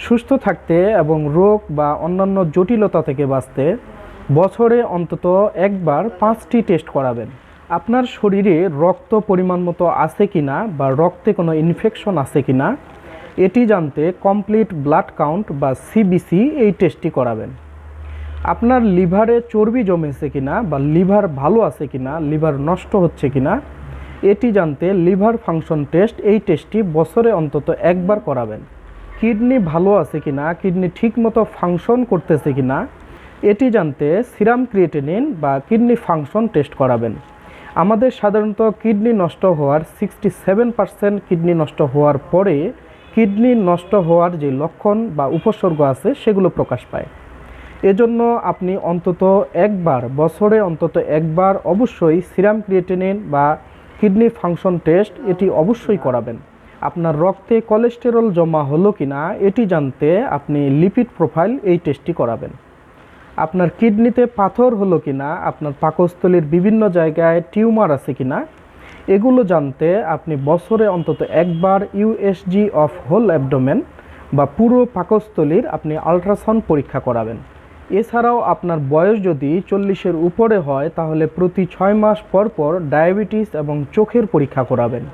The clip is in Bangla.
সুস্থ থাকতে এবং রোগ বা অন্যান্য জটিলতা থেকে বাঁচতে বছরে অন্তত একবার 5টি টেস্ট করাবেন। আপনার শরীরে রক্ত পরিমাণ মতো আছে কিনা বা রক্তে কোনো ইনফেকশন আছে কিনা এটি জানতে কমপ্লিট ব্লাড কাউন্ট বা সিবিসি এই টেস্টটি করাবেন। আপনার লিভারে চর্বি জমেছে কিনা বা লিভার ভালো আছে কিনা, লিভার নষ্ট হচ্ছে কিনা এটি জানতে লিভার ফাংশন টেস্ট এই টেস্টটি বছরে অন্তত একবার করাবেন। কিডনি ভালো আছে কিনা, কিডনি ঠিকমতো ফাংশন করতেছে কিনা এটি জানতে সিরাম ক্রিয়েটিনিন বা কিডনি ফাংশন টেস্ট করাবেন। আমাদের সাধারণত কিডনি নষ্ট হওয়ার 67% কিডনি নষ্ট হওয়ার পরে কিডনি নষ্ট হওয়ার যে লক্ষণ বা উপসর্গ আছে সেগুলো প্রকাশ পায়। এজন্য আপনি অন্তত একবার, বছরে অন্তত একবার অবশ্যই সিরাম ক্রিয়েটিনিন বা কিডনি ফাংশন টেস্ট এটি অবশ্যই করাবেন। আপনার রক্তে কোলেস্টেরল জমা হলো কিনা এটি জানতে আপনি লিপিড প্রোফাইল এই টেস্টটি করাবেন। আপনার কিডনিতে পাথর হলো কিনা, আপনার পাকস্থলীর বিভিন্ন জায়গায় টিউমার আছে কিনা এগুলো জানতে আপনি বছরে অন্তত একবার ইউএসজি অফ হোল অ্যাবডোমেন বা পুরো পাকস্থলীর আপনি আল্ট্রাসাউন্ড পরীক্ষা করাবেন। এছাড়াও আপনার বয়স যদি 40-এর উপরে হয় তাহলে প্রতি 6 মাস পর পর ডায়াবেটিস এবং চোখের পরীক্ষা করাবেন।